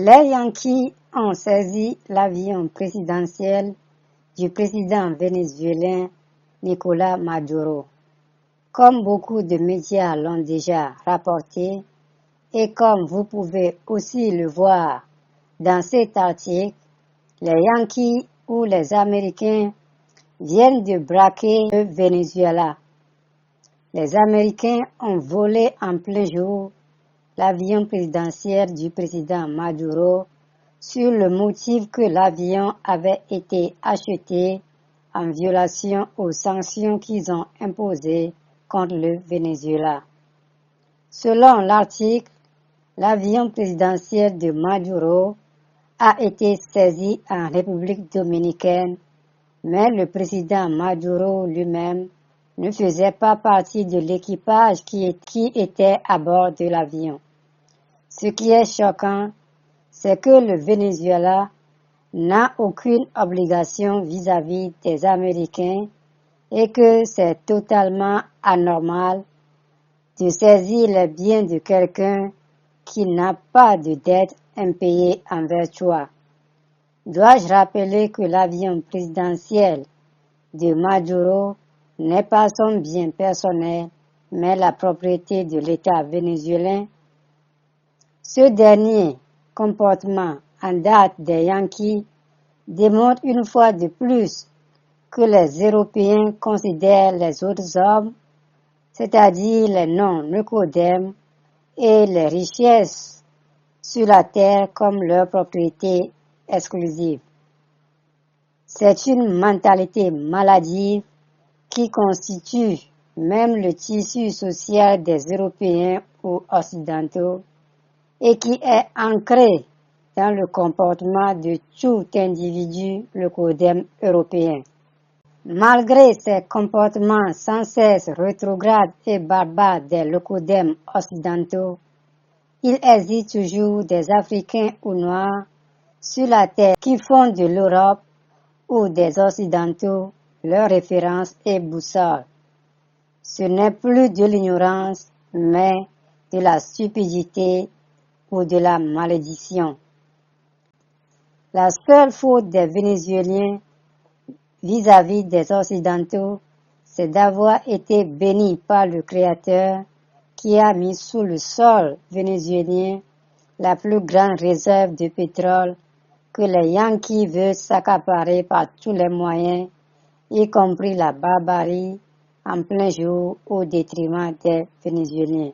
Les Yankees ont saisi l'avion présidentiel du président vénézuélien Nicolás Maduro. Comme beaucoup de médias l'ont déjà rapporté, et comme vous pouvez aussi le voir dans cet article, les Yankees ou les Américains viennent de braquer le Venezuela. Les Américains ont volé en plein jour l'avion présidentiel du président Maduro sur le motif que l'avion avait été acheté en violation aux sanctions qu'ils ont imposées contre le Venezuela. Selon l'article, l'avion présidentiel de Maduro a été saisi en République dominicaine, mais le président Maduro lui-même ne faisait pas partie de l'équipage qui était à bord de l'avion. Ce qui est choquant, c'est que le Venezuela n'a aucune obligation vis-à-vis des Américains et que c'est totalement anormal de saisir les biens de quelqu'un qui n'a pas de dette impayée envers toi. Dois-je rappeler que l'avion présidentiel de Maduro n'est pas son bien personnel, mais la propriété de l'État vénézuélien? Ce dernier comportement en date des Yankees démontre une fois de plus que les Européens considèrent les autres hommes, c'est-à-dire les non-Nicodèmes et les richesses sur la terre comme leur propriété exclusive. C'est une mentalité maladive qui constitue même le tissu social des Européens ou occidentaux et qui est ancré dans le comportement de tout individu leucodème européen. Malgré ces comportements sans cesse rétrogrades et barbares des leucodèmes occidentaux, il existe toujours des Africains ou Noirs sur la terre qui font de l'Europe ou des Occidentaux leur référence et boussole. Ce n'est plus de l'ignorance, mais de la stupidité ou de la malédiction. La seule faute des Vénézuéliens vis-à-vis des Occidentaux, c'est d'avoir été bénis par le Créateur qui a mis sous le sol vénézuélien la plus grande réserve de pétrole que les Yankees veulent s'accaparer par tous les moyens, y compris la barbarie, en plein jour au détriment des Vénézuéliens.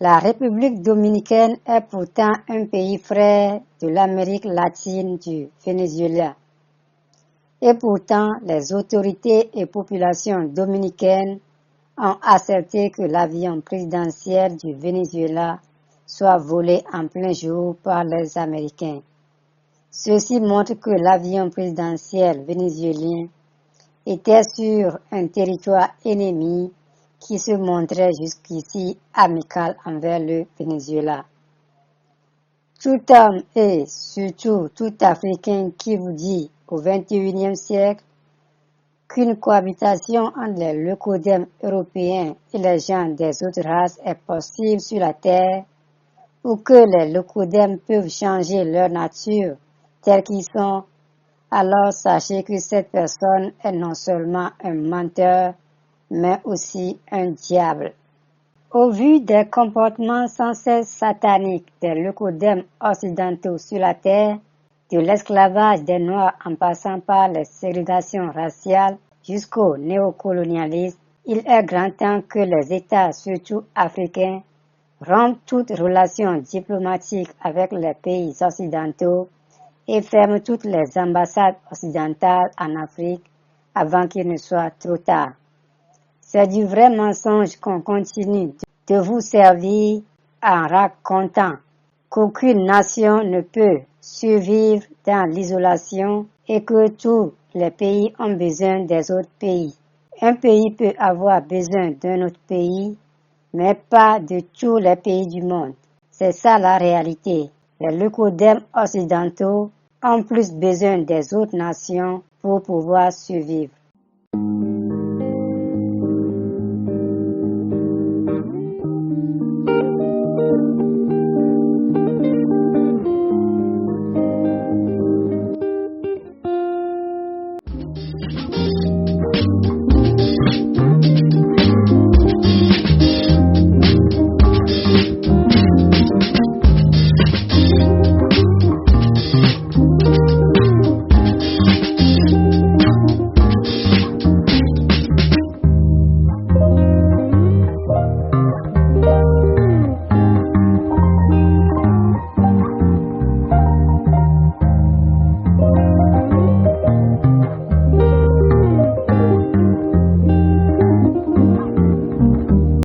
La République dominicaine est pourtant un pays frère de l'Amérique latine du Venezuela. Et pourtant, les autorités et populations dominicaines ont accepté que l'avion présidentiel du Venezuela soit volé en plein jour par les Américains. Ceci montre que l'avion présidentiel vénézuélien était sur un territoire ennemi qui se montrait jusqu'ici amical envers le Venezuela. Tout homme et surtout tout Africain qui vous dit au XXIe siècle qu'une cohabitation entre les leucodèmes européens et les gens des autres races est possible sur la Terre, ou que les leucodèmes peuvent changer leur nature tels qu'ils sont, alors sachez que cette personne est non seulement un menteur, mais aussi un diable. Au vu des comportements sans cesse sataniques des leucodèmes occidentaux sur la Terre, de l'esclavage des Noirs en passant par les ségrégations raciales jusqu'au néocolonialisme, il est grand temps que les États, surtout africains, rompent toute relation diplomatique avec les pays occidentaux et ferment toutes les ambassades occidentales en Afrique avant qu'il ne soit trop tard. C'est du vrai mensonge qu'on continue de vous servir en racontant qu'aucune nation ne peut survivre dans l'isolation et que tous les pays ont besoin des autres pays. Un pays peut avoir besoin d'un autre pays, mais pas de tous les pays du monde. C'est ça la réalité. Les leucodèmes occidentaux ont plus besoin des autres nations pour pouvoir survivre.